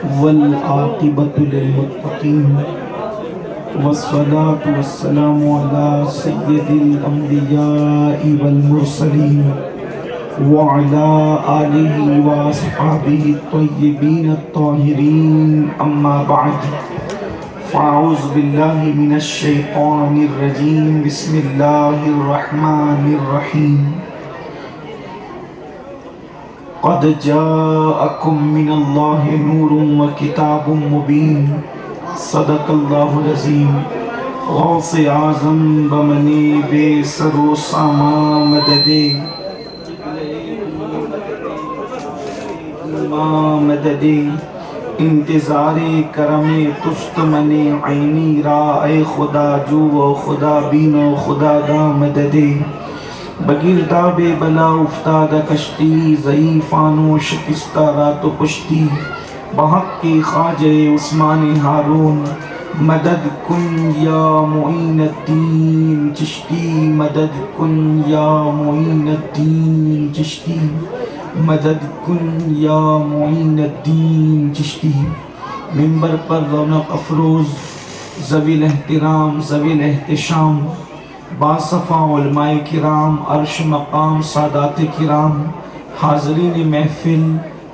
والعاقبۃ للمتقین والصلاة والسلام على سید الانبیاء والمرسلین وعلى آلہ واصحابہ الطیبین الطاہرین اما بعد فاعوذ باللہ من الشیطان الرجیم بسم اللہ الرحمن الرحیم قد جاءکم من اللہ نور وکتاب مبین صدق اللہ العظیم غوث اعظم بمنی بے سر و ساما مددے مددے انتظار کرم تست من عینی را اے خدا جو و خدا بین و خدا دا مددے بگرداب بلا افتاد کشتی ضعیفان و شکستہ رات و پشتی بحق کی خواجہ عثمان ہارون مدد کن یا معین الدین چشتی مدد کن یا معین الدین چشتی مدد کن یا معین الدین چشتی منبر پر رونق افروز ذوی الاحترام ذوی الاحتشام باصفا علماء کرام عرش مقام سادات کرام حاضرین محفل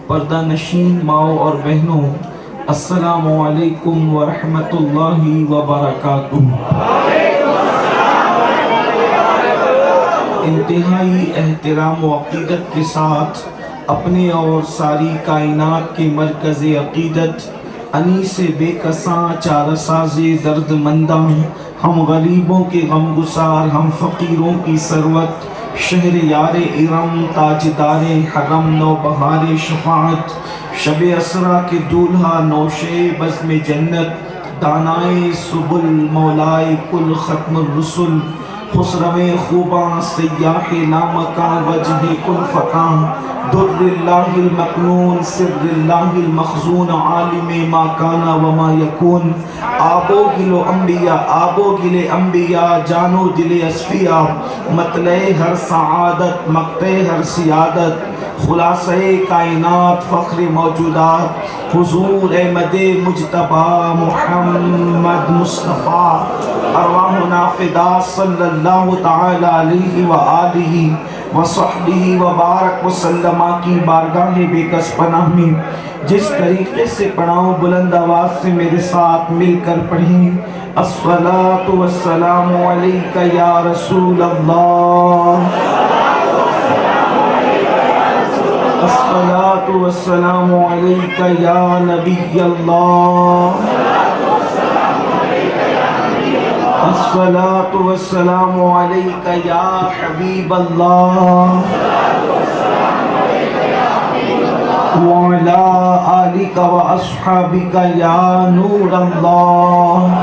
پردہ نشین ماؤں اور بہنوں السلام علیکم ورحمۃ اللہ وبرکاتہ۔ انتہائی احترام و عقیدت کے ساتھ اپنے اور ساری کائنات کے مرکز عقیدت انیس بے کساں چارہ ساز درد منداں ہم غریبوں کے غم گسار ہم فقیروں کی ثروت شہر یار ارم تاجدار حرم نو بہار شفاعت شب اسرا کے دولہا نوشے بزم جنت دانائے سبل مولائے کل ختم الرسل خسرو خوباں سیاح لامکاں وجہ کن فقاں در اللہ المکنون سر اللہ المخزون عالم ما کانا وما یکون آبو گلو انبیاء آبو گلے انبیاء جانو دل اصفیاء مطلع ہر سعادت مقطع ہر سیادت خلاصہ کائنات فخر موجودات حضور احمد مجتبی محمد مصطفیٰ ارواحنا فدا صلی اللہ تعالی علیہ وآلہ وصحبہ وبارک وسلم کی بارگاہ بے کس پناہ میں جس طریقے سے پڑھاؤں بلند آواز سے میرے ساتھ مل کر پڑھیں الصلاۃ والسلام علیک یا رسول اللہ، الصلاۃ والسلام علیک یا نبی اللہ، الصلاۃ والسلام علیک یا حبیب اللہ وعلی آلک و اصحابک یا نور اللہ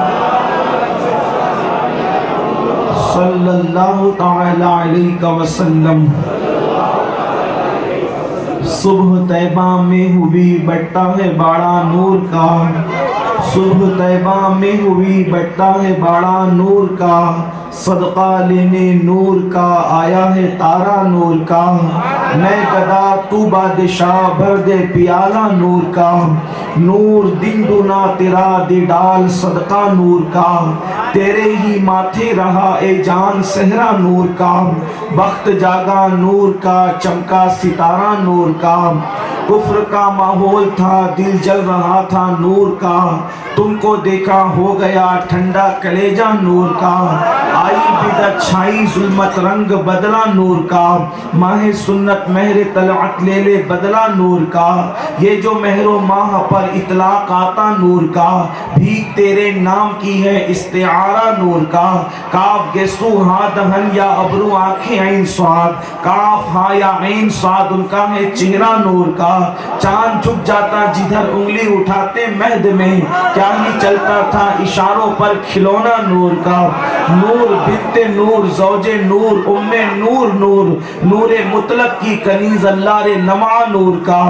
صلی اللہ تعالی علیہ وسلم۔ صبح طیبہ میں ہوئی بٹتا ہے باڑا نور کا، صبح طیبہ میں ہوئی بٹتا ہے باڑا نور کا، صدقہ لینے نور کا آیا ہے تارا نور کا، میں گدا تو بادشاہ بھر دے پیالہ نور کا، نور دن دنا تیرا دے ڈال صدقہ نور کا، تیرے ہی ماتھے رہا اے جان صحرا نور کا، بخت جاگا نور کا چمکا ستارہ نور کا، کفر کا ماحول تھا دل جل رہا تھا نور کا، تم کو دیکھا ہو گیا ٹھنڈا کلیجہ نور کا، آئی بدعت چھائی ظلمت رنگ بدلا نور کا، ماہ سنت مہر طلعت لے لے بدلا نور کا، یہ جو مہر و ماہ پر اطلاق آتا نور کا، بھیک تیرے نام کی ہے استعارہ نور کا، کاف گیسو ہاں دہن یا ابرو آنکھیں عین سواد، کاف ہاں یا عین سواد ان کا ہے چہرہ نور کا، چاند جھک جاتا جدھر انگلی اٹھاتے مہد میں، کیا ہی چلتا تھا اشاروں پر کھلونا نور کا، نور بنت نور زوج نور ام نور نور نور مطلق کی کنیز اللہ رے لمعہ نور کا،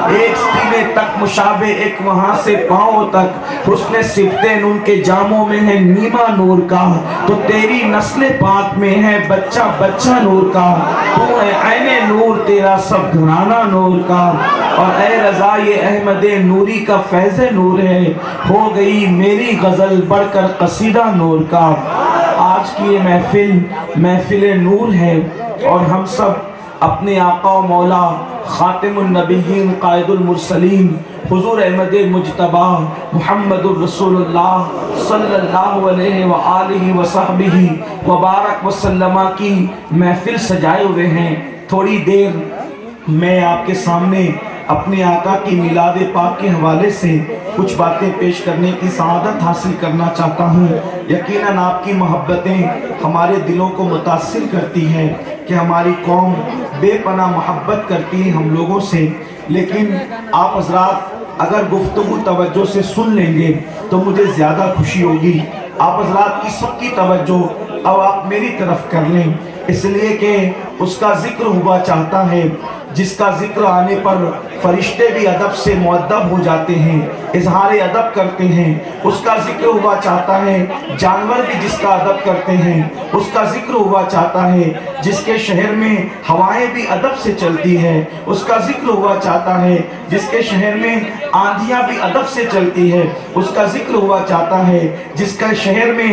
ایک سینے تک مشابہ نیک وہاں سے پاؤں تک حسن صفتیں ان کے جاموں میں ہے نیما نور کا، تو تیری نسل پاک میں ہے بچہ بچہ نور کا، تو ہے عین نور تیرا سب گھرانہ نور کا، اور اے رضا یہ احمد نوری کا فیض نور ہے، ہو گئی میری غزل بڑھ کر قصیدہ نور کا۔ آج کی یہ محفل نور ہے، اور ہم سب اپنے آقا و مولا خاتم النبیین قائد المرسلین حضور احمد مجتبی محمد الرسول اللہ صلی اللہ علیہ وآلہ وصحبہ وبارک وسلم کی محفل سجائے ہوئے ہیں۔ تھوڑی دیر میں آپ کے سامنے اپنے آقا کی میلاد پاک کے حوالے سے کچھ باتیں پیش کرنے کی سعادت حاصل کرنا چاہتا ہوں۔ یقیناً آپ کی محبتیں ہمارے دلوں کو متاثر کرتی ہیں کہ ہماری قوم بے پناہ محبت کرتی ہے ہم لوگوں سے، لیکن آپ حضرات اگر گفتگو توجہ سے سن لیں گے تو مجھے زیادہ خوشی ہوگی۔ آپ حضرات کی سب کی توجہ اب آپ میری طرف کر لیں، اس لیے کہ اس کا ذکر ہوا چاہتا ہے جس کا ذکر آنے پر فرشتے بھی ادب سے مؤدب ہو جاتے ہیں، اظہار ادب کرتے ہیں۔ اس کا ذکر ہوا چاہتا ہے جانور بھی جس کا ادب کرتے ہیں، اس کا ذکر ہوا چاہتا ہے جس کے شہر میں ہوائیں بھی ادب سے چلتی ہے، اس کا ذکر ہوا چاہتا ہے جس کے شہر میں آندھیاں بھی ادب سے چلتی ہے، اس کا ذکر ہوا چاہتا ہے جس کا شہر میں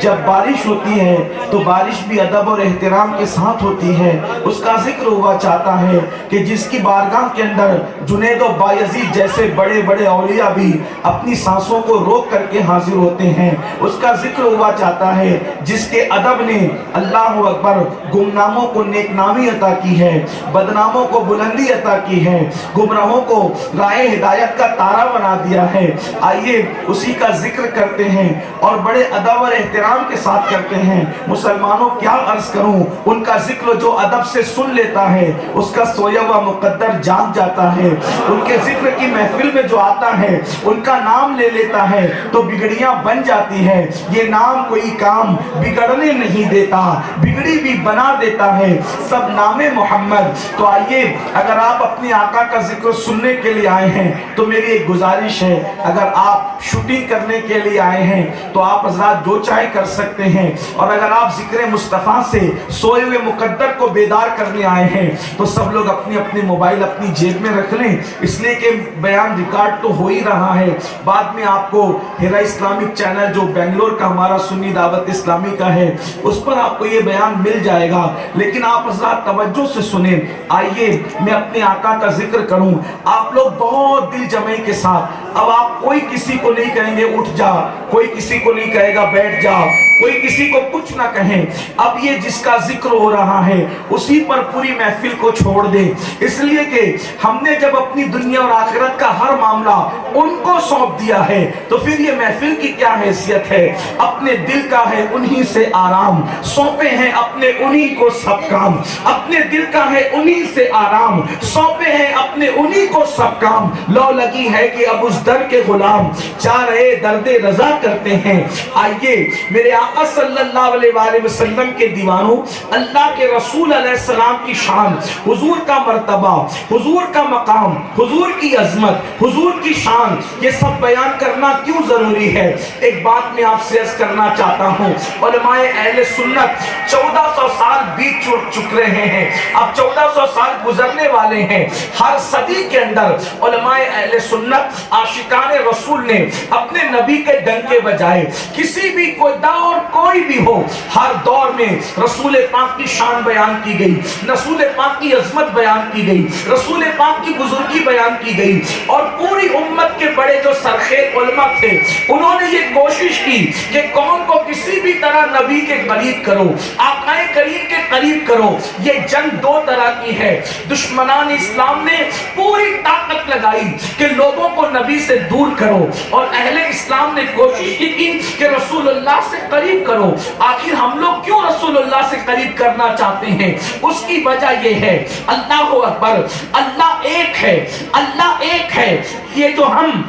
جب بارش ہوتی ہے تو بارش بھی ادب اور احترام کے ساتھ ہوتی ہے، اس کا ذکر ہوا چاہتا ہے کہ جس کی بارگاہ کے اندر جنید و بایزید جیسے بڑے بڑے اولیاء بھی اپنی سانسوں کو روک کر کے حاضر ہوتے ہیں، اس کا ذکر ہوا چاہتا ہے جس کے ادب نے اللہ اکبر گمناموں کو نیک نامی عطا کی ہے، بدناموں کو بلندی عطا کی ہے، گمراہوں کو راہ ہدایت کا تارا بنا دیا ہے۔ آئیے اسی کا ذکر کرتے ہیں اور بڑے ادب اور احترام کے ساتھ کرتے ہیں۔ مسلمانوں کیا عرض کروں، ان کا ذکر جو ادب سے سن لیتا ہے اس کا سویا ہوا مقدر جاگ جاتا ہے، ان کے ذکر کی محفل میں جو آتا ہے ان کا نام لے لیتا ہے تو بگڑیاں بن جاتی ہے۔ یہ نام کوئی کام بگڑنے نہیں دیتا، بگڑی بھی بنا دیتا ہے، سب نام محمد۔ تو آئیے اگر آپ اپنے آقا کا ذکر سننے کے لیے آئے ہیں تو میری ایک گزارش ہے، اگر آپ شوٹنگ کرنے کے لیے آئے ہیں تو آپ حضرات جو چاہے کر سکتے ہیں، اور اگر آپ ذکر مصطفیٰ سے سوئے ہوئے مقدر کو بیدار کرنے آئے ہیں تو سب لوگ اپنی اپنی موبائل اپنی جیب میں رکھ لیں، اس لیے کہ بیان ریکارڈ تو ہو ہی رہا ہے، بعد میں آپ کو ہیرا اسلامک چینل جو بنگلور کا ہمارا سنی دعوت اسلامی کا ہے اس پر آپ کو یہ بیان مل جائے گا، لیکن آپ حضرات توجہ سے سنیں۔ آئیے میں اپنے آقا کا ذکر کروں، آپ لوگ بہت دل جمعی کے ساتھ، اب آپ کوئی کسی کو نہیں کہیں گے اٹھ جا، کوئی کسی کو نہیں کہے گا بیٹھ جا، کوئی کسی کو کچھ نہ کہیں، اب یہ جس کا ذکر ہو رہا ہے اسی پر پوری محفل کو چھوڑ دیں، اس لیے کہ ہم نے جب اپنی دنیا اور آخرت کا ہر معاملہ ان کو سونپ دیا ہے تو پھر یہ محفل کی کیا حیثیت ہے؟ اپنے دل کا ہے انہی سے آرام، سونپے ہیں اپنے انہی کو سب کام، اپنے دل کا ہے انہی سے آرام، سونپے ہیں اپنے انہی کو سب کام، لو لگی ہے کہ اب اس در کے غلام چاہ رہے درد رضا کرتے ہیں۔ آئیے میرے آقا صلی اللہ علیہ وآلہ وسلم کے دیوانوں، اللہ کے رسول علیہ السلام کی شان، حضور کا مرتبہ، حضور کا مقام، حضور کی عظمت، حضور کی شان، یہ سب بیان کرنا کیوں ضروری ہے؟ ایک بات میں آپ سے عرض کرنا چاہتا ہوں، علماء اہل سنت 1400 سال بیت چک رہے ہیں، اب 1400 سال گزرنے والے ہیں، ہر صدی کے اندر علماء اہل سنت عاشقان رسول نے اپنے نبی کے ڈنکے بجائے، کسی بھی کوئی دور کوئی بھی ہو، ہر دور میں رسول پاک کی شان بیان کی گئی، رسول پاک کی عظمت بیان کی گئی، رسول پاک کی بزرگی بیان کی گئی، اور پوری امت کے بڑے جو سرخیز علماء تھے انہوں نے یہ کوشش کی کہ قوم کو کسی بھی طرح نبی کے قریب کرو، آقا کریم کے قریب کرو۔ یہ جنگ دو طرح کی ہے، دشمنان اسلام نے پوری طاقت لگائی کہ لوگوں کو نبی سے دور کرو، اور اہل اسلام نے کوشش کی کہ رسول اللہ سے قریب کرو۔ آخر ہم لوگ کیوں رسول اللہ سے قریب کرنا چاہتے ہیں؟ اس کی وجہ یہ ہے، اللہ اکبر، اللہ ایک ہے، اللہ ایک ہے، یہ جو ہم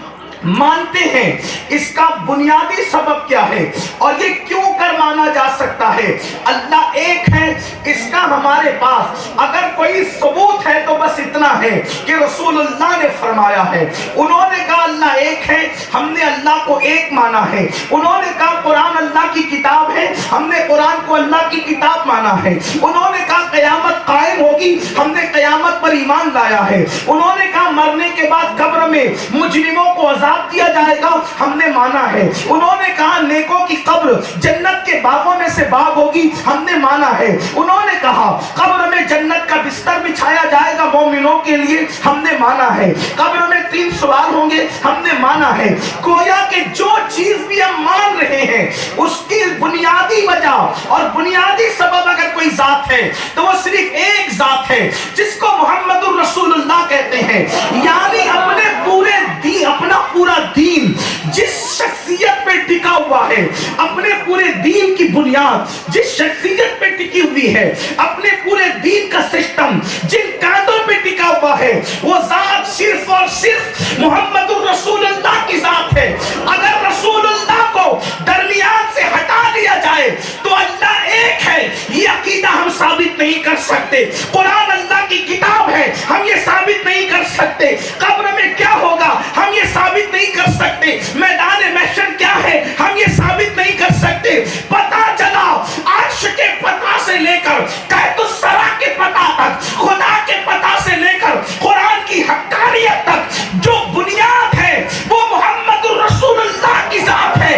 مانتے ہیں اس کا بنیادی سبب کیا ہے اور یہ کیوں کر مانا جا سکتا ہے؟ اللہ ایک ہے، اس کا ہمارے پاس اگر کوئی ثبوت ہے تو بس اتنا ہے کہ رسول اللہ نے فرمایا ہے، انہوں نے کہا اللہ ایک ہے، ہم نے اللہ کو ایک مانا ہے۔ انہوں نے کہا قرآن اللہ کی کتاب ہے، ہم نے قرآن کو اللہ کی کتاب مانا ہے۔ انہوں نے کہا قیامت قائم ہوگی، ہم نے قیامت پر ایمان لایا ہے۔ انہوں نے کہا مرنے کے بعد قبر میں مجرموں کو عذاب کیا جائے گا، ہم نے مانا ہے۔ انہوں نے کہا نیکوں کی قبر جنت کے باغوں میں سے باغ ہوگی، ہم نے مانا ہے۔ انہوں نے کہا قبر میں جنت کا بستر بچھایا جائے گا مومنوں کے لیے، ہم نے مانا ہے۔ قبر میں 3 سوال ہوں گے، ہم نے مانا ہے۔ گویا کہ جو چیز بھی ہم مان رہے ہیں اس کی بنیادی وجہ اور بنیادی سبب اگر کوئی ذات ہے تو وہ صرف ایک ذات ہے جس کو محمد الرسول اللہ کہتے ہیں۔ یعنی اپنے پورے دین، اپنا پورا دین جس شخصیت پہ ٹکا ہوا ہے، اپنے پورے دین کی بنیاد جس شخصیت پہ ٹکی ہوئی ہے، اپنے پورے دین کا سسٹم جن قاعدوں پہ ٹکا ہوا ہے، وہ ذات صرف اور صرف محمد الرسول اللہ کی ذات ہے۔ اگر رسول اللہ کو درمیان سے ہٹا دیا جائے تو اللہ ایک ہے، یہ عقیدہ ہم ثابت نہیں کر سکتے۔ قرآن اللہ کی کتاب ہے، ہم یہ ثابت نہیں کر سکتے۔ قبر میں کیا ہوگا ہم یہ ثابت نہیں کر سکتے۔ میدان محشر کیا ہے ہم یہ ثابت نہیں کر سکتے۔ پتہ چلا عرش کے پتہ سے لے کر قیت السرا کے پتہ تک، خدا کے پتہ سے لے کر قرآن کی حقانیت تک جو بنیاد ہے وہ محمد الرسول اللہ کی ذات ہے۔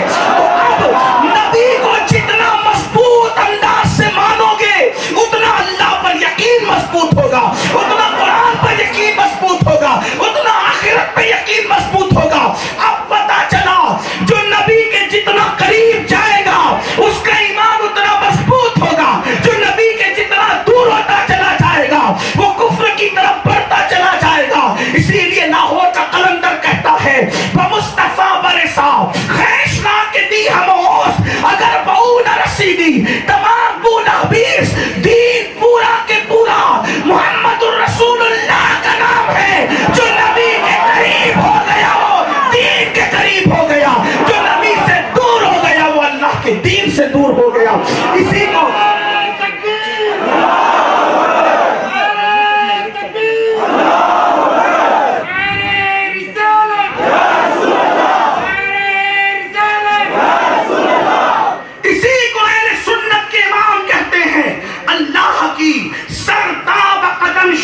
تو اب نبی کو جتنا مضبوط انداز سے مانو گے اتنا اللہ پر یقین مضبوط ہوگا، اتنا قرآن پر یقین مضبوط ہوگا، اتنا آخرت پہ یقین مضبوط ہوگا۔ اب پتہ چلا جو نبی کے جتنا قریب جائے گا اس کا ایمان اتنا مضبوط ہوگا، جو نبی کے جتنا دور ہوتا چلا جائے گا وہ کفر کی طرف بڑھتا چلا جائے گا۔ اسی لیے لاہور کا قلندر کہتا ہے بمصطفیٰ برسا خیشنا کے دی ہموس، اگر بہو نہ رسیدی تمام بولا بیس، دین پورا کے پورا محمد الرسول اللہ کا نام ہے۔ جو نبی کے قریب ہو گیا وہ دین کے قریب ہو گیا، جو نبی سے دور ہو گیا وہ اللہ کے دین سے دور ہو گیا۔ اسی کو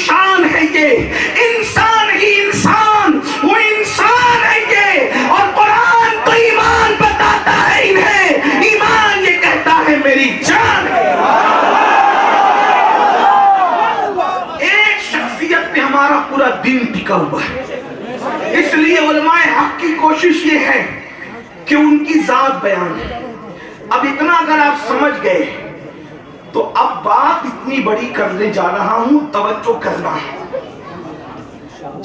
شان ہے یہ انسان ہی انسان، وہ انسان ہے یہ، اور قرآن تو ایمان بتاتا ہے انہیں، ایمان یہ کہتا ہے میری جان ہے۔ ایک شخصیت پہ ہمارا پورا دین ٹکا ہوا ہے، اس لیے علماء حق کی کوشش یہ ہے کہ ان کی ذات بیان ہے۔ اب اتنا اگر آپ سمجھ گئے تو اب بات اتنی بڑی کرنے جا رہا ہوں، توجہ کرنا،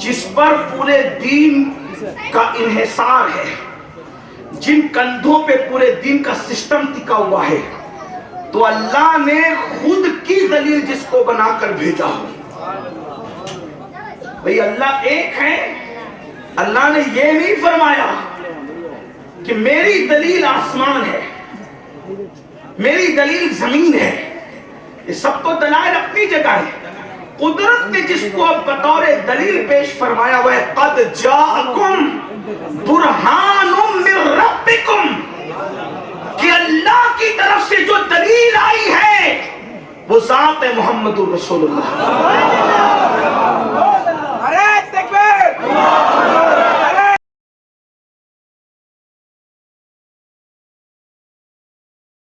جس پر پورے دین کا انحصار ہے، جن کندھوں پہ پورے دین کا سسٹم ٹکا ہوا ہے، تو اللہ نے خود کی دلیل جس کو بنا کر بھیجا ہو۔ بھئی اللہ ایک ہے، اللہ نے یہ نہیں فرمایا کہ میری دلیل آسمان ہے، میری دلیل زمین ہے، یہ سب تو دلائل اپنی جگہ ہے۔ قدرت نے جس کو اب بطور دلیل پیش فرمایا وہ ہے قد جاءکم برہان من ربکم، کہ اللہ کی طرف سے جو دلیل آئی ہے وہ ذات محمد الرسول اللہ۔